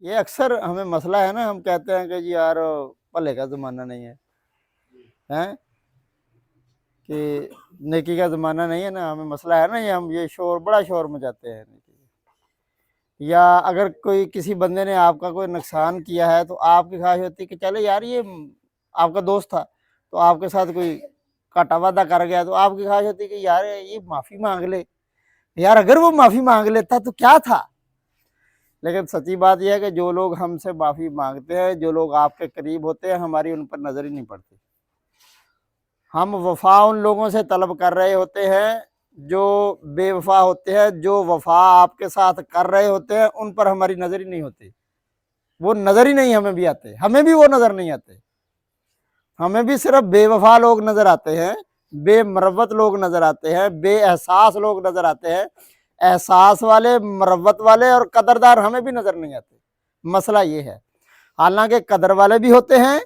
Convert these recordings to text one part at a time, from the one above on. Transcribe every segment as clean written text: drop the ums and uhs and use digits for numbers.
ये अक्सर हमें मसला है ना, हम कहते हैं कि जी यार भले का ज़माना नहीं है, हैं कि नेकी का ज़माना नहीं है ना, हमें मसला है ना, ये हम ये शोर बड़ा शोर मचाते हैं नेकी। या अगर कोई किसी बंदे ने आपका कोई नुकसान किया है तो आपकी ख्वाहिश होती है कि चलो यार ये आपका दोस्त था तो आपके साथ कोई काटा वादा कर गया तो आपकी ख्वाहिश होती है कि यार ये माफ़ी मांग ले। यार अगर वो माफ़ी मांग लेता तो क्या था। लेकिन सच्ची बात यह है कि जो लोग हमसे माफ़ी मांगते हैं, जो लोग आपके करीब होते हैं, हमारी उन पर नज़र ही नहीं पड़ती। हम वफा उन लोगों से तलब कर रहे होते हैं जो बेवफा होते हैं, जो वफा आपके साथ कर रहे होते हैं उन पर हमारी नज़र ही नहीं होती। वो नज़र ही नहीं हमें भी आते, हमें भी वो नज़र नहीं आते। हमें भी सिर्फ बेवफा लोग नज़र आते हैं, बेमरवत लोग नज़र आते हैं, बेएहसास लोग नज़र आते हैं। एहसास वाले, मरवत वाले और कदरदार हमें भी नज़र नहीं आते। मसला ये है। हालांकि कदर वाले भी होते हैं,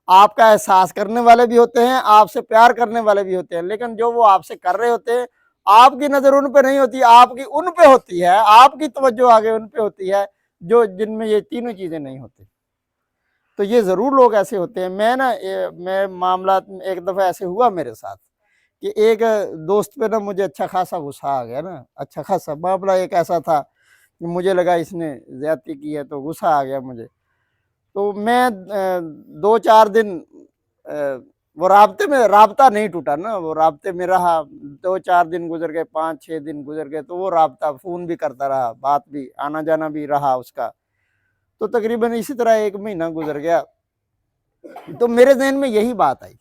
आपका एहसास करने वाले भी होते हैं, आपसे प्यार करने वाले भी होते हैं, लेकिन जो वो आपसे कर रहे होते हैं आपकी नज़र उन पे नहीं होती, आपकी उन पे होती है, आपकी तवज्जो आगे उन पे होती है जो जिनमें ये तीनों चीज़ें नहीं होती। तो ये ज़रूर लोग ऐसे होते हैं। मैं ना मैं मामला एक दफ़ा ऐसे हुआ मेरे साथ कि एक दोस्त पे ना मुझे अच्छा खासा गुस्सा आ गया ना, अच्छा खासा मामला एक ऐसा था कि मुझे लगा इसने ज़्यादती की है तो गुस्सा आ गया मुझे। तो मैं 2-4 दिन वो राब्ता नहीं टूटा ना, वो राब्ते में रहा। 2-4 दिन गुजर गए, 5-6 दिन गुजर गए, तो वो राब्ता फ़ोन भी करता रहा, बात भी, आना जाना भी रहा उसका। तो तकरीबन इसी तरह 1 महीना गुजर गया। तो मेरे ज़हन में यही बात आई।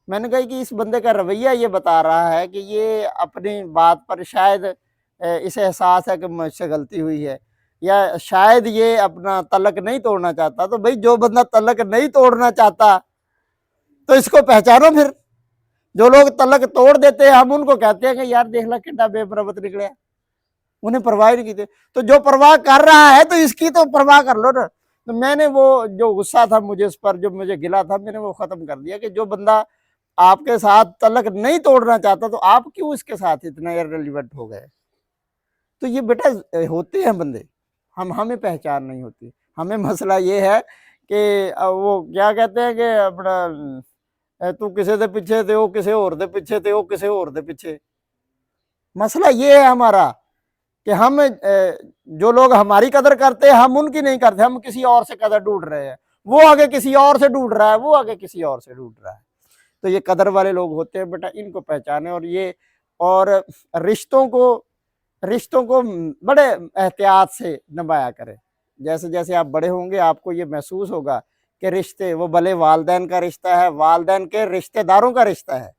मैंने कहा कि इस बंदे का रवैया ये बता रहा है कि ये अपनी बात पर शायद इसे एहसास है कि मुझसे गलती हुई है, या शायद ये अपना तलक नहीं तोड़ना चाहता। तो भाई जो बंदा तलक नहीं तोड़ना चाहता तो इसको पहचानो फिर। जो लोग तलक तोड़ देते हैं हम उनको कहते हैं कि यार देख ला कितना बेमरवत निकले, उन्हें परवाह नहीं की। तो जो परवाह कर रहा है तो इसकी तो परवाह कर लो ना। तो मैंने वो जो गुस्सा था मुझे उस पर, जो मुझे गिला था, मैंने वो खत्म कर दिया कि जो बंदा आपके साथ तलक नहीं तोड़ना चाहता तो आप क्यों इसके साथ इतना इररिलेवेंट हो गए। तो ये बेटा होते हैं बंदे, हमें पहचान नहीं होती। हमें मसला ये है कि वो क्या कहते हैं कि अपना तू किसी दे पीछे थे, वो किसी और दे पीछे थे, वो किसी और दे पीछे। मसला ये है हमारा कि हम जो लोग हमारी कदर करते हैं हम उनकी नहीं करते, हम किसी और से कदर ढूंढ रहे हैं। वो आगे किसी और से ढूंढ रहा है, वो आगे किसी और से ढूंढ रहा है। तो ये कदर वाले लोग होते हैं बेटा, इनको पहचाने। और ये और रिश्तों को रिश्तों को बड़े एहतियात से निभाया करें। जैसे जैसे आप बड़े होंगे आपको ये महसूस होगा कि रिश्ते वो भले वालदैन का रिश्ता है, वालदैन के रिश्तेदारों का रिश्ता है।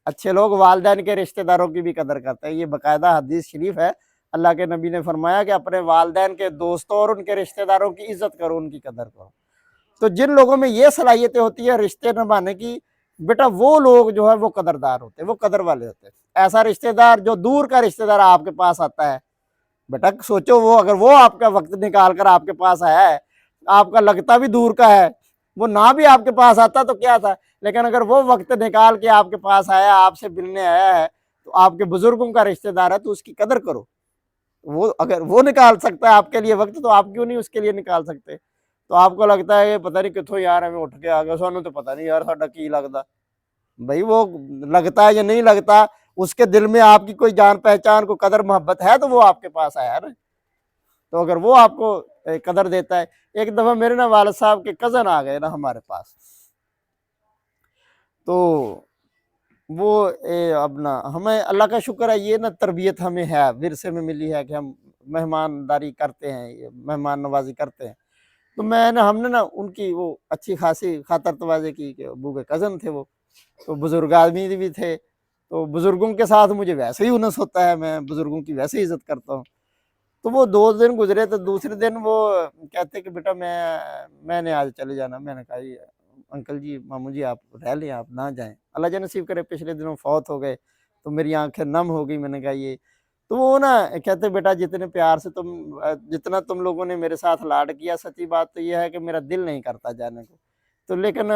अच्छे लोग वालदैन के रिश्तेदारों की भी कदर करते हैं। ये बाकायदा हदीस शरीफ है। अल्लाह के नबी ने फरमाया कि अपने वालदैन के दोस्तों और उनके रिश्तेदारों की इज्जत करो, उनकी कदर करो। तो जिन लोगों में ये सलाहियतें होती है रिश्ते निभाने की, बेटा वो लोग जो है वो कदरदार होते हैं, वो कदर वाले होते हैं। ऐसा रिश्तेदार जो दूर का रिश्तेदार आपके पास आता है, बेटा सोचो वो अगर वो आपका वक्त निकाल कर आपके पास आया है, आपका लगता भी दूर का है, वो ना भी आपके पास आता तो क्या था, लेकिन अगर वो वक्त निकाल के आपके पास आया, आपसे मिलने आया है, तो आपके बुजुर्गों का रिश्तेदार है तो उसकी कदर करो। वो अगर वो निकाल सकता है आपके लिए वक्त तो आप क्यों नहीं उसके लिए निकाल सकते। तो आपको लगता है कि पता नहीं कितों यार हमें उठ के आ गया, सानू तो पता नहीं यार साडा की लगता। भाई वो लगता है या नहीं लगता, उसके दिल में आपकी कोई जान पहचान को कदर मोहब्बत है तो वो आपके पास आया ना। तो अगर वो आपको कदर देता है। एक दफा मेरे ना वालिद साहब के कजन आ गए ना हमारे पास, तो वो अपना हमें अल्लाह का शुक्र है ये ना तरबियत हमें है, विरसे में मिली है कि हम मेहमानदारी करते हैं, मेहमान नवाजी करते हैं। तो मैंने हमने ना उनकी वो अच्छी खासी खातर तवाज़े की कि अबू के कज़न थे वो, तो बुज़ुर्ग आदमी भी थे। तो बुज़ुर्गों के साथ मुझे वैसे ही उनस होता है, मैं बुज़ुर्गों की वैसे ही इज़्ज़त करता हूँ। तो वो 2 दिन गुज़रे तो दूसरे दिन वो कहते कि बेटा मैंने आज चले जाना। मैंने कहा ये अंकल जी, मामू जी आप रह लें, आप ना जाएँ। अल्लाह ज नसीब करे पिछले दिनों फ़ौत हो गए, तो मेरी आँखें नम हो गई। मैंने कहा ये तो वो ना कहते बेटा जितने प्यार से जितना तुम लोगों ने मेरे साथ लाड किया, सच्ची बात तो ये है कि मेरा दिल नहीं करता जाने को। तो लेकिन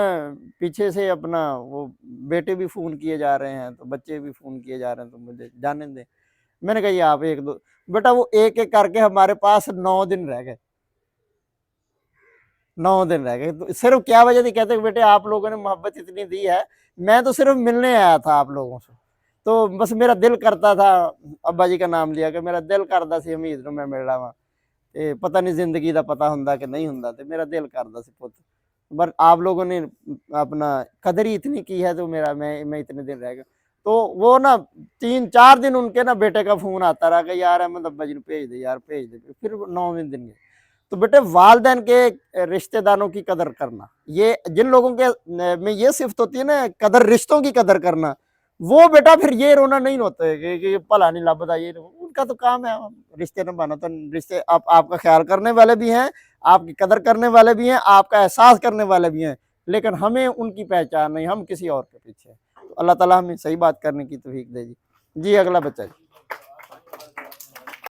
पीछे से अपना वो बेटे भी फ़ोन किए जा रहे हैं, तो बच्चे भी फ़ोन किए जा रहे हैं, तो मुझे जाने दें। मैंने कहा ये आप 1-2 बेटा वो एक-एक करके हमारे पास 9 दिन रह गए। 9 दिन रह गए, तो सिर्फ क्या वजह थी, कहते बेटे आप लोगों ने मोहब्बत इतनी दी है, मैं तो सिर्फ मिलने आया था आप लोगों से, तो बस मेरा दिल करता था, अब्बा जी का नाम लिया कि मेरा दिल करता सी उम्मीद ਨੂੰ ਮੈਂ ਮਿਲ ਲਵਾਂ, ਤੇ पता नहीं जिंदगी ਦਾ पता ਹੁੰਦਾ कि नहीं ਹੁੰਦਾ, ਤੇ मेरा दिल करता सी पुत, बट आप लोगों ने अपना कदर ही इतनी की है, तो मेरा मैं इतने दिन रह गया। तो वो ना 3-4 दिन उनके ना बेटे का फोन आता रहा कि यार अहमद अब्बा जी ने भेज दे यार, भेज दे, फिर 9वें दिन गए। तो बेटे वालदैन के रिश्तेदारों की कदर करना, ये जिन लोगों के में ये सिफ्त होती है ना, कदर रिश्तों की कदर करना, वो बेटा फिर ये रोना नहीं होता है कि भला नहीं लभदा, ये उनका तो काम है रिश्ते निभाना, तो रिश्ते आपका ख्याल करने वाले भी हैं, आपकी कदर करने वाले भी हैं, आपका एहसास करने वाले भी हैं, लेकिन हमें उनकी पहचान नहीं, हम किसी और के पीछे हैं। तो अल्लाह ताला हमें सही बात करने की तौफीक दे जी। जी अगला बच्चा जी।